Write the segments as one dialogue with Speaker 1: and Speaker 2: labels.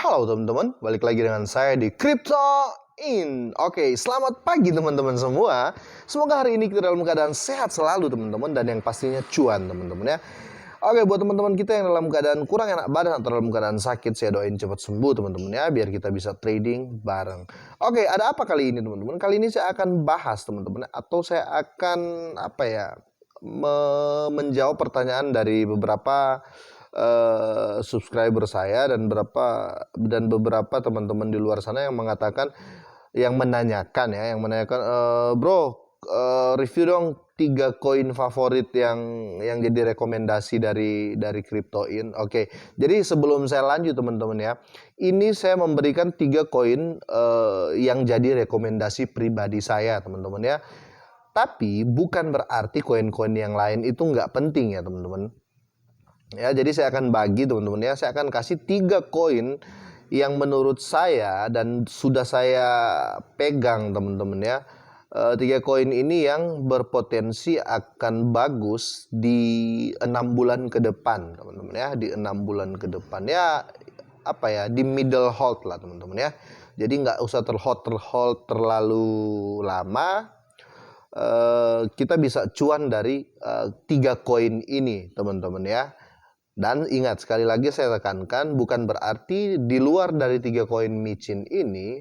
Speaker 1: Halo teman-teman, balik lagi dengan saya di Crypto In. Oke, selamat pagi teman-teman semua. Semoga hari ini kita dalam keadaan sehat selalu teman-teman, dan yang pastinya cuan teman-teman ya. Oke, buat teman-teman kita yang dalam keadaan kurang enak badan atau dalam keadaan sakit, saya doain cepat sembuh teman-teman ya, biar kita bisa trading bareng. Oke, ada apa kali ini teman-teman? Kali ini saya akan bahas teman-teman, atau saya akan menjawab pertanyaan dari beberapa subscriber saya dan beberapa teman-teman di luar sana yang menanyakan bro, review dong 3 koin favorit yang jadi rekomendasi dari Cryptoin. Oke, jadi sebelum saya lanjut teman-teman ya, ini saya memberikan 3 koin yang jadi rekomendasi pribadi saya teman-teman ya. Tapi bukan berarti koin-koin yang lain itu nggak penting ya teman-teman. Ya, jadi saya akan bagi teman-teman ya, saya akan kasih 3 koin yang menurut saya dan sudah saya pegang teman-teman ya. 3 koin ini yang berpotensi akan bagus di 6 bulan ke depan teman-teman ya, di 6 bulan ke depan ya, di middle hold lah teman-teman ya. Jadi nggak usah terhold terlalu lama. Kita bisa cuan dari 3 koin ini teman-teman ya. Dan ingat, sekali lagi saya tekankan, bukan berarti di luar dari 3 koin micin ini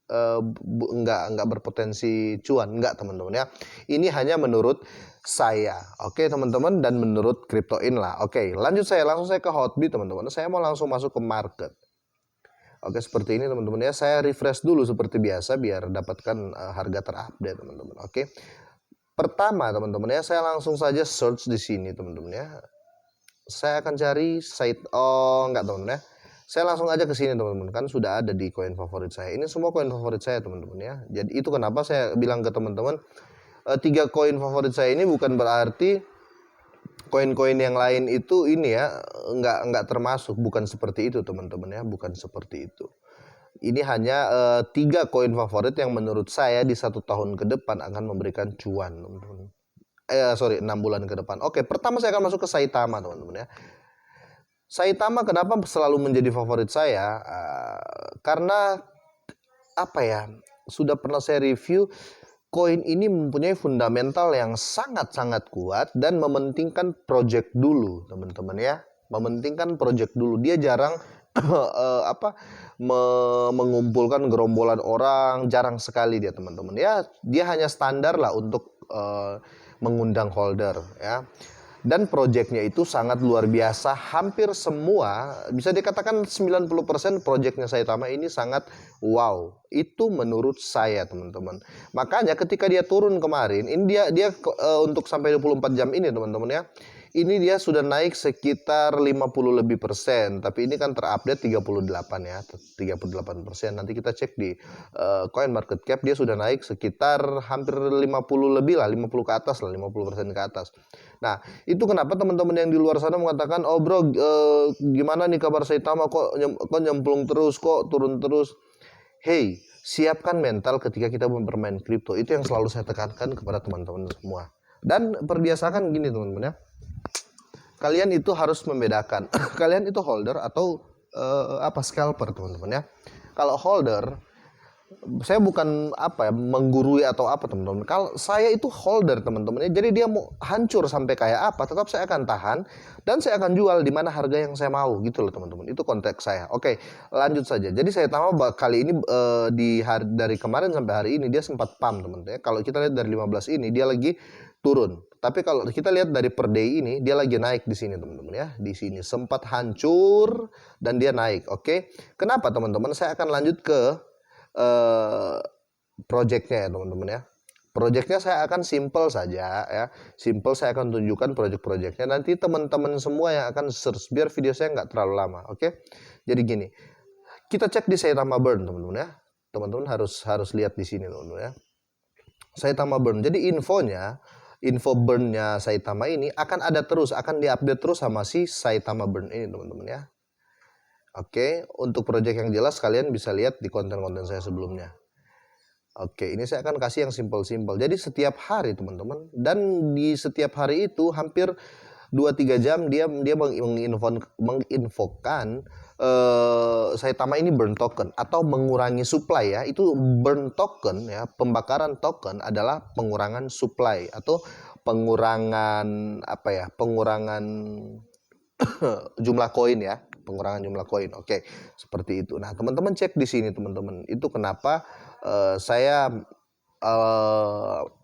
Speaker 1: nggak berpotensi cuan, nggak teman-teman ya. Ini hanya menurut saya, oke teman-teman, dan menurut Cryptoin lah. Oke, langsung saya ke Hotbit teman-teman. Saya mau langsung masuk ke market. Oke, seperti ini teman-teman ya. Saya refresh dulu seperti biasa biar dapatkan harga terupdate teman-teman. Oke. Pertama teman-teman ya, saya langsung saja search di sini teman-teman ya. Saya akan cari site, enggak teman-teman ya. Saya langsung aja ke sini teman-teman, kan sudah ada di koin favorit saya. Ini semua koin favorit saya teman-teman ya. Jadi itu kenapa saya bilang ke teman-teman, 3 koin favorit saya ini bukan berarti koin-koin yang lain itu ini ya enggak termasuk, bukan seperti itu teman-teman ya, bukan seperti itu. Ini hanya 3 koin favorit yang menurut saya di 1 tahun ke depan akan memberikan cuan teman-teman. 6 bulan ke depan. Oke, pertama saya akan masuk ke Saitama teman-teman ya. Saitama kenapa selalu menjadi favorit saya? Karena sudah pernah saya review, koin ini mempunyai fundamental yang sangat-sangat kuat dan mementingkan project dulu teman-teman ya. Mementingkan project dulu. Dia jarang mengumpulkan gerombolan orang, jarang sekali dia teman-teman ya. Dia hanya standar lah untuk mengundang holder ya. Dan proyeknya itu sangat luar biasa, hampir semua bisa dikatakan 90% proyeknya Saitama ini sangat wow. Itu menurut saya teman-teman. Makanya ketika dia turun kemarin, ini dia untuk sampai 24 jam ini teman-teman ya. Ini dia sudah naik sekitar 50 lebih persen, tapi ini kan terupdate 38 ya, 38%. Nanti kita cek di coin market cap, dia sudah naik sekitar hampir 50 lebih lah, 50 ke atas lah, 50% ke atas. Nah, itu kenapa teman-teman yang di luar sana mengatakan, "Oh bro, gimana nih kabar Saitama, kok nyemplung terus, kok turun terus?" Hey, siapkan mental ketika kita bermain kripto. Itu yang selalu saya tekankan kepada teman-teman semua. Dan perbiasakan gini teman-teman ya. Kalian itu harus membedakan. Kalian itu holder atau scalper teman-teman ya. Kalau holder, saya bukan menggurui atau apa teman-teman. Kalau saya itu holder teman-teman ya. Jadi dia mau hancur sampai kayak apa, tetap saya akan tahan dan saya akan jual di mana harga yang saya mau gitu loh teman-teman. Itu konteks saya. Oke, lanjut saja. Jadi saya tambah kali ini dari kemarin sampai hari ini dia sempat pump teman-teman ya. Kalau kita lihat dari 15 ini dia lagi turun. Tapi kalau kita lihat dari per day ini dia lagi naik di sini teman-teman ya. Di sini sempat hancur dan dia naik. Oke. Kenapa teman-teman? Saya akan lanjut ke projectnya ya teman-teman ya. Projectnya saya akan simple saja ya. Simple, saya akan tunjukkan project-projectnya. Nanti teman-teman semua yang akan search biar video saya nggak terlalu lama. Oke. Jadi gini. Kita cek di Saitama Burn teman-teman ya. Teman-teman harus lihat di sini teman-teman ya. Saitama Burn. Jadi info burn-nya Saitama ini akan ada terus, akan diupdate terus sama si Saitama Burn ini teman-teman ya. Oke, untuk project yang jelas kalian bisa lihat di konten-konten saya sebelumnya. Oke, ini saya akan kasih yang simple-simple. Jadi setiap hari teman-teman, dan di setiap hari itu hampir 2-3 jam dia menginfokan Saitama ini burn token atau mengurangi supply ya. Itu burn token ya, pembakaran token adalah pengurangan supply atau pengurangan apa ya? Pengurangan jumlah koin ya, pengurangan jumlah koin. Oke, seperti itu. Nah, teman-teman cek di sini teman-teman. Itu kenapa saya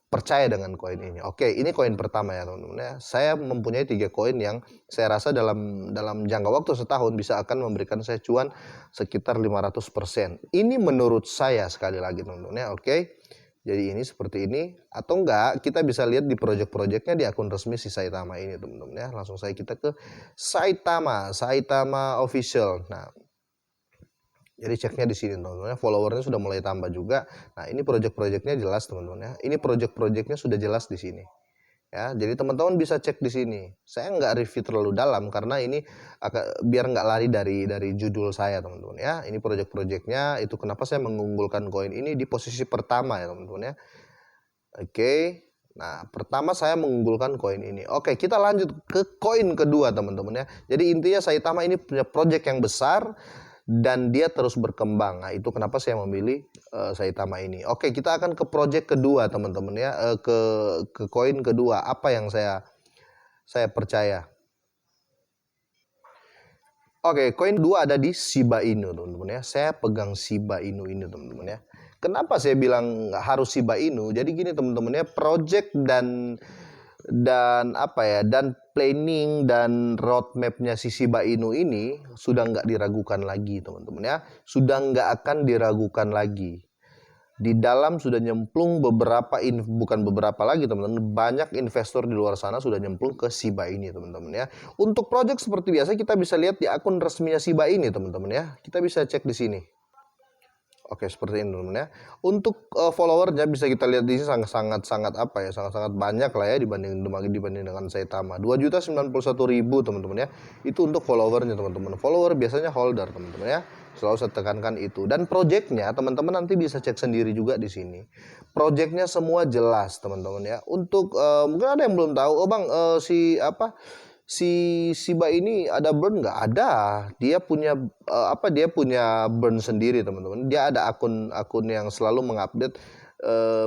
Speaker 1: percaya dengan koin ini. Oke, ini koin pertama ya teman-teman ya. Saya mempunyai 3 koin yang saya rasa dalam jangka waktu setahun bisa akan memberikan saya cuan sekitar 500%. Ini menurut saya sekali lagi teman-teman ya. Oke. Jadi ini seperti ini atau enggak kita bisa lihat di project-projectnya di akun resmi si Saitama ini teman-teman ya. Langsung saya kita ke Saitama official. Nah, jadi ceknya di sini teman-teman ya, followernya sudah mulai tambah juga. Nah ini project-projectnya jelas teman-teman ya. Ini project-projectnya sudah jelas di sini. Ya, jadi teman-teman bisa cek di sini. Saya nggak review terlalu dalam karena ini biar nggak lari dari judul saya teman-teman ya. Ini project-projectnya itu kenapa saya mengunggulkan koin ini di posisi pertama ya teman-teman ya. Oke. Nah, pertama saya mengunggulkan koin ini. Oke, kita lanjut ke koin kedua teman-teman ya. Jadi intinya Saitama ini punya project yang besar dan dia terus berkembang. Nah, itu kenapa saya memilih Saitama ini. Oke, kita akan ke project kedua teman-teman ya, ke koin kedua. Apa yang saya percaya? Oke, koin dua ada di Shiba Inu teman-teman ya. Saya pegang Shiba Inu ini teman-teman ya. Kenapa saya bilang harus Shiba Inu? Jadi gini teman-teman ya, project dan apa ya, dan planning dan roadmapnya si Shiba Inu ini sudah nggak diragukan lagi teman-teman ya, sudah nggak akan diragukan lagi. Di dalam sudah nyemplung bukan beberapa lagi teman-teman, banyak investor di luar sana sudah nyemplung ke Shiba ini teman-teman ya. Untuk project seperti biasa kita bisa lihat di akun resminya Shiba ini teman-teman ya, kita bisa cek di sini. Oke, seperti ini teman-teman ya. Untuk followernya bisa kita lihat di sini sangat apa ya, sangat banyak lah ya dibanding dengan Saitama. 2.091.000 teman-teman ya. Itu untuk followernya teman-teman. Follower biasanya holder teman-teman ya. Selalu saya tekankan itu. Dan projectnya teman-teman nanti bisa cek sendiri juga di sini. Projectnya semua jelas teman-teman ya. Untuk mungkin ada yang belum tahu, oh bang si Shiba ini ada burn nggak? Ada. Dia punya dia punya burn sendiri teman-teman. Dia ada akun yang selalu mengupdate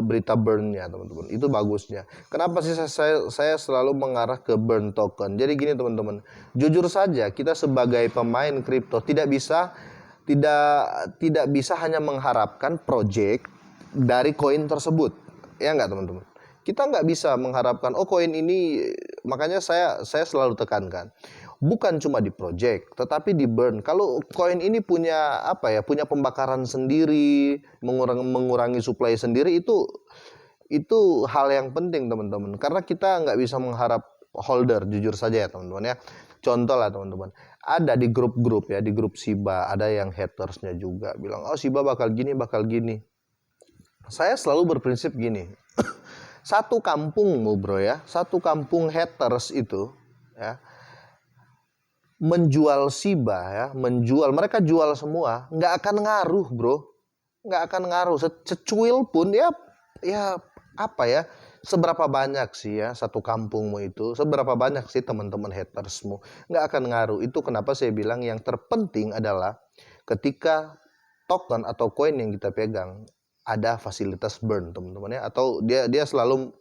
Speaker 1: berita burnnya teman-teman. Itu bagusnya. Kenapa sih saya selalu mengarah ke burn token? Jadi gini teman-teman. Jujur saja kita sebagai pemain kripto tidak bisa hanya mengharapkan project dari koin tersebut. Ya nggak teman-teman? Kita nggak bisa mengharapkan koin ini, makanya saya selalu tekankan bukan cuma di project tetapi di burn. Kalau koin ini punya punya pembakaran sendiri, mengurangi supply sendiri, itu hal yang penting teman-teman, karena kita nggak bisa mengharap holder, jujur saja ya teman-teman ya. Contoh lah teman-teman, ada di grup-grup ya, di grup Shiba ada yang hatersnya juga bilang Shiba bakal gini. Saya selalu berprinsip gini. Satu kampungmu bro ya, satu kampung haters itu ya, menjual Shiba ya, mereka jual semua, nggak akan ngaruh bro, nggak akan ngaruh, secuil pun ya seberapa banyak sih ya satu kampungmu itu, seberapa banyak sih teman-teman hatersmu, nggak akan ngaruh. Itu kenapa saya bilang yang terpenting adalah ketika token atau koin yang kita pegang ada fasilitas burn teman-teman ya, atau dia selalu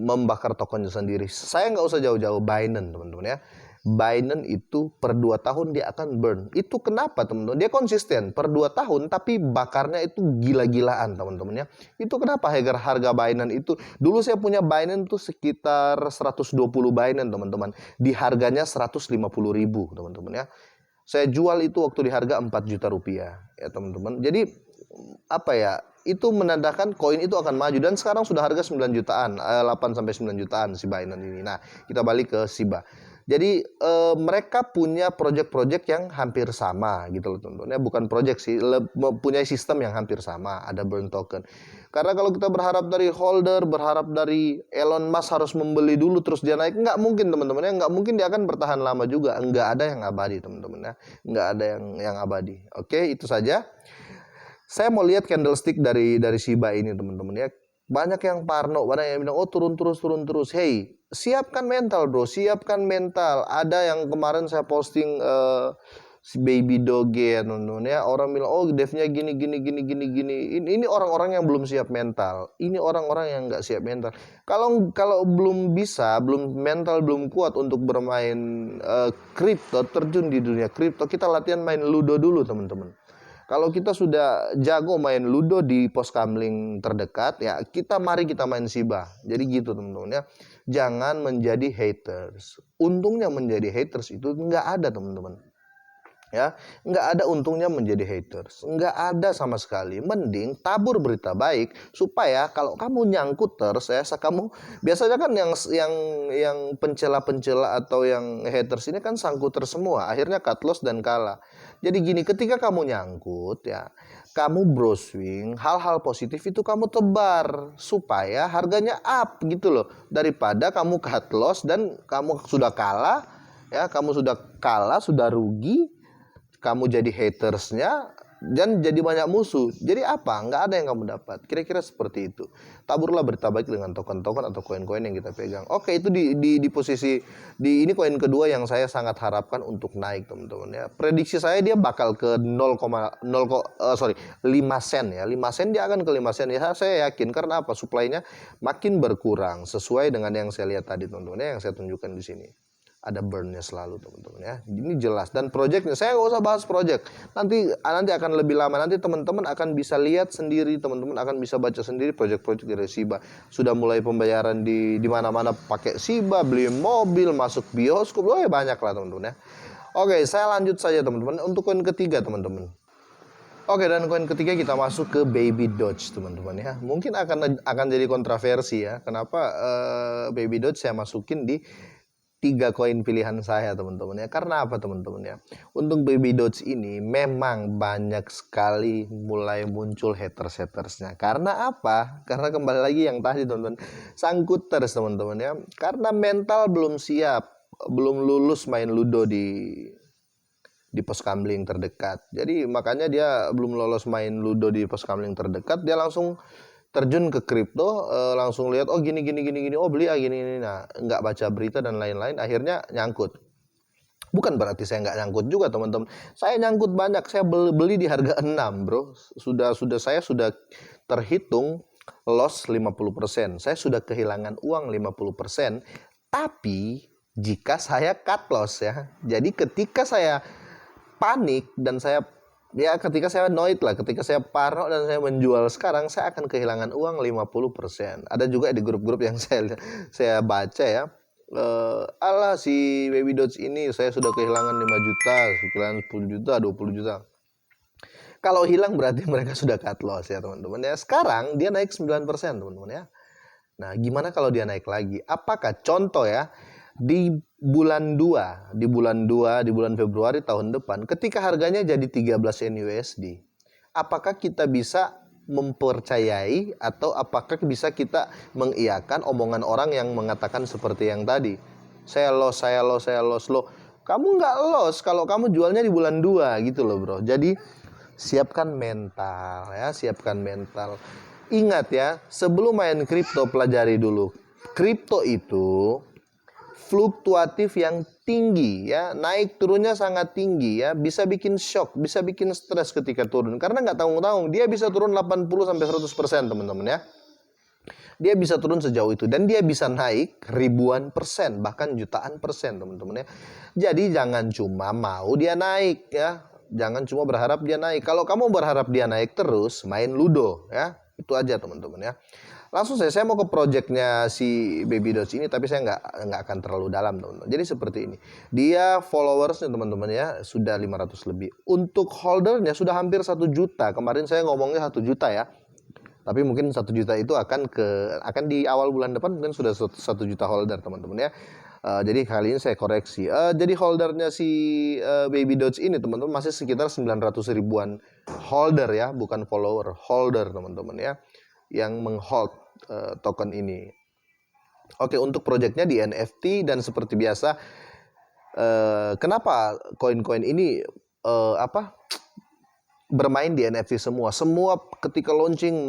Speaker 1: membakar tokennya sendiri. Saya nggak usah jauh-jauh Binance teman-teman ya. Binance itu per 2 tahun dia akan burn. Itu kenapa teman-teman? Dia konsisten per 2 tahun tapi bakarnya itu gila-gilaan teman-teman ya. Itu kenapa harga Binance itu, dulu saya punya Binance itu sekitar 120 Binance teman-teman. Di harganya 150.000 teman-teman ya. Saya jual itu waktu di harga 4 juta rupiah ya teman-teman. Jadi itu menandakan koin itu akan maju, dan sekarang sudah harga 9 jutaan, 8 sampai 9 jutaan si Binance ini. Nah, kita balik ke Shiba. Jadi mereka punya project-project yang hampir sama gitu loh teman-teman. Bukan project sih, punya sistem yang hampir sama, ada burn token. Karena kalau kita berharap dari holder, berharap dari Elon Musk harus membeli dulu terus dia naik, nggak mungkin teman-teman ya, nggak mungkin dia akan bertahan lama juga. Nggak ada yang abadi teman-teman ya, nggak ada yang abadi. Oke, itu saja. Saya mau lihat candlestick dari Shiba ini teman-teman ya. Banyak yang parno, banyak yang bilang, oh turun terus. Hey, siapkan mental bro, siapkan mental. Ada yang kemarin saya posting si Baby Doge ya, orang bilang, oh devnya gini. Ini orang-orang yang belum siap mental. Ini orang-orang yang nggak siap mental. Kalau belum bisa, belum mental, belum kuat untuk bermain kripto, terjun di dunia kripto, kita latihan main ludo dulu teman-teman. Kalau kita sudah jago main ludo di pos kamling terdekat, ya mari kita main Shiba. Jadi gitu teman-teman ya. Jangan menjadi haters. Untungnya menjadi haters itu nggak ada teman-teman. Ya, nggak ada untungnya menjadi haters, nggak ada sama sekali. Mending tabur berita baik supaya kalau kamu nyangkut terus ya, kamu biasanya kan yang pencela-pencela atau yang haters ini kan sangkuter semua, akhirnya cut loss dan kalah. Jadi gini, ketika kamu nyangkut ya, kamu browsing hal-hal positif itu kamu tebar supaya harganya up gitu loh, daripada kamu cut loss dan kamu sudah kalah ya, sudah rugi, kamu jadi hatersnya dan jadi banyak musuh. Jadi apa? Nggak ada yang kamu dapat. Kira-kira seperti itu. Taburlah berita baik dengan token-token atau koin-koin yang kita pegang. Oke, itu di posisi ini koin kedua yang saya sangat harapkan untuk naik teman-teman ya. Prediksi saya dia bakal ke 5 sen ya. 5 sen dia akan ke 5 sen ya. Saya yakin karena apa? Supply-nya makin berkurang sesuai dengan yang saya lihat tadi teman-teman ya, yang saya tunjukkan di sini. Ada burn-nya selalu teman-teman ya. Ini jelas. Dan projectnya saya nggak usah bahas project. Nanti akan lebih lama. Nanti teman-teman akan bisa lihat sendiri, teman-teman akan bisa baca sendiri project-project dari Shiba. Sudah mulai pembayaran di mana-mana pakai Shiba, beli mobil, masuk bioskop, banyak lah teman-teman ya. Oke, saya lanjut saja teman-teman untuk koin ketiga teman-teman. Oke, dan koin ketiga kita masuk ke Baby Doge teman-teman ya. Mungkin akan jadi kontroversi ya. Kenapa Baby Doge saya masukin di 3 koin pilihan saya teman-teman ya. Karena apa teman-teman ya? Untuk Baby Doge ini memang banyak sekali mulai muncul haters-hatersnya. Karena apa? Karena kembali lagi yang tadi teman-teman, sangkuters teman-teman ya. Karena mental belum siap, belum lulus main ludo di pos kamling terdekat. Jadi makanya dia belum lolos main ludo di pos kamling terdekat, dia langsung terjun ke kripto, langsung lihat oh gini, oh beli gini. Nah, nggak baca berita dan lain-lain, akhirnya nyangkut. Bukan berarti saya nggak nyangkut juga teman-teman. Saya nyangkut banyak, saya beli di harga 6 bro. Saya sudah terhitung loss 50%. Saya sudah kehilangan uang 50%. Tapi jika saya cut loss ya. Jadi ketika saya panik dan ketika saya noid lah, ketika saya parno dan saya menjual sekarang, saya akan kehilangan uang 50%. Ada juga di grup-grup yang saya baca ya, alah si Baby Doge ini saya sudah kehilangan 5 juta, kehilangan 10 juta, 20 juta. Kalau hilang berarti mereka sudah cut loss ya teman-teman ya. Sekarang dia naik 9% teman-teman ya. Nah, gimana kalau dia naik lagi? Apakah contoh ya, di bulan Februari tahun depan ketika harganya jadi 13 USD, apakah kita bisa mempercayai atau apakah bisa kita mengiyakan omongan orang yang mengatakan seperti yang tadi, saya loss loh. Kamu nggak loss kalau kamu jualnya di bulan 2 gitu loh bro. Jadi siapkan mental ya, siapkan mental. Ingat ya, sebelum main kripto pelajari dulu. Kripto itu fluktuatif yang tinggi ya, naik turunnya sangat tinggi ya, bisa bikin shock, bisa bikin stres ketika turun karena nggak tanggung-tanggung. Dia bisa turun 80-100% teman-teman ya. Dia bisa turun sejauh itu dan dia bisa naik ribuan persen, bahkan jutaan persen teman-teman ya. Jadi jangan cuma mau dia naik ya, jangan cuma berharap dia naik. Kalau kamu berharap dia naik terus, main ludo ya. Itu aja teman-teman ya. Langsung saya mau ke projectnya si Baby Doge ini, tapi saya nggak akan terlalu dalam teman-teman. Jadi seperti ini, dia followersnya teman-teman ya sudah 500 lebih. Untuk holdernya sudah hampir 1 juta. Kemarin saya ngomongnya 1 juta ya, tapi mungkin 1 juta itu akan di awal bulan depan mungkin sudah 1 juta holder teman-teman ya. Jadi kali ini saya koreksi. Jadi holdernya si Baby Doge ini teman-teman masih sekitar 900 ribuan holder ya, bukan follower, holder teman-teman ya, yang menghold token ini. Oke, untuk projectnya di NFT dan seperti biasa, kenapa koin-koin ini bermain di NFT semua. Semua ketika launching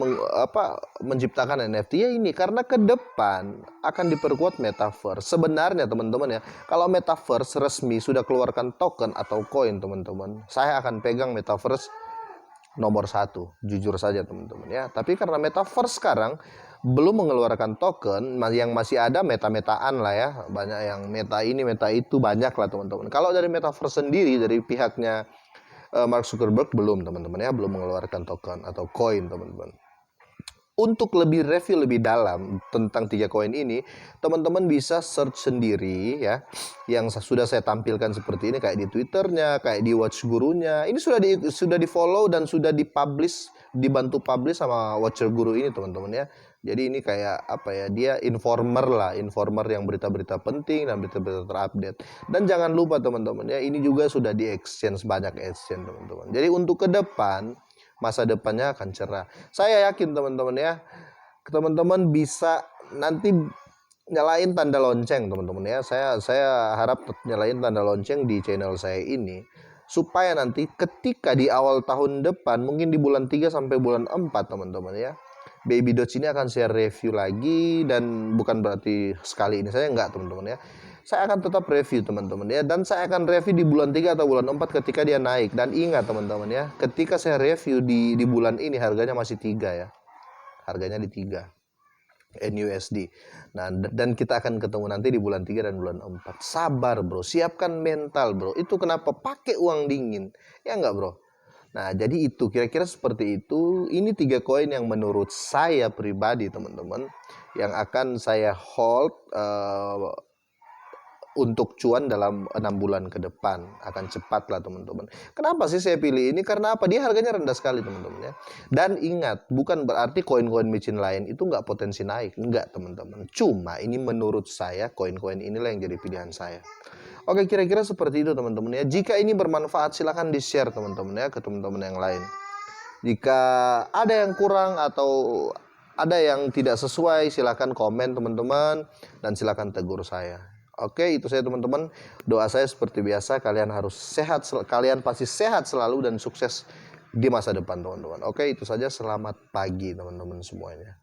Speaker 1: menciptakan NFT ya ini karena ke depan akan diperkuat metaverse. Sebenarnya teman-teman ya, kalau metaverse resmi sudah keluarkan token atau koin teman-teman, saya akan pegang metaverse nomor satu, jujur saja teman-teman ya. Tapi karena metaverse sekarang belum mengeluarkan token, yang masih ada meta-metaan lah ya, banyak yang meta ini meta itu, banyak lah teman-teman. Kalau dari metaverse sendiri dari pihaknya Mark Zuckerberg belum teman-teman ya, belum mengeluarkan token atau koin teman-teman. Untuk lebih review lebih dalam tentang 3 koin ini, teman-teman bisa search sendiri ya, yang sudah saya tampilkan seperti ini kayak di Twitternya, kayak di Watch Gurunya. Ini sudah di follow dan sudah dipublish, dibantu publish sama Watcher Guru ini teman-teman ya. Jadi ini kayak apa ya, dia informer lah, informer yang berita-berita penting dan berita-berita terupdate. Dan jangan lupa teman-teman ya, ini juga sudah di exchange, banyak exchange teman-teman. Jadi untuk ke depan, masa depannya akan cerah. Saya yakin teman-teman ya, teman-teman bisa nanti nyalain tanda lonceng teman-teman ya. Saya harap nyalain tanda lonceng di channel saya ini supaya nanti ketika di awal tahun depan, mungkin di bulan 3 sampai bulan 4 teman-teman ya, Baby Dots ini akan saya review lagi. Dan bukan berarti sekali ini saya enggak teman-teman ya, saya akan tetap review teman-teman ya, dan saya akan review di bulan 3 atau bulan 4 ketika dia naik. Dan ingat teman-teman ya, ketika saya review di bulan ini harganya masih 3 ya, harganya di 3 NUSD. Nah, dan kita akan ketemu nanti di bulan 3 dan bulan 4. Sabar bro, siapkan mental bro. Itu kenapa pakai uang dingin, ya enggak bro? Nah, jadi itu kira-kira seperti itu. Ini 3 koin yang menurut saya pribadi teman-teman, yang akan saya hold untuk cuan dalam 6 bulan ke depan. Akan cepat lah teman-teman. Kenapa sih saya pilih ini? Karena apa? Dia harganya rendah sekali teman-teman ya. Dan ingat, bukan berarti koin-koin micin lain itu nggak potensi naik. Enggak teman-teman. Cuma ini menurut saya, koin-koin inilah yang jadi pilihan saya. Oke, kira-kira seperti itu teman-teman ya. Jika ini bermanfaat silahkan di-share teman-teman ya ke teman-teman yang lain. Jika ada yang kurang atau ada yang tidak sesuai, silahkan komen teman-teman, dan silahkan tegur saya. Oke, itu saya teman-teman. Doa saya seperti biasa, kalian harus sehat, kalian pasti sehat selalu dan sukses di masa depan teman-teman. Oke, itu saja. Selamat pagi teman-teman semuanya.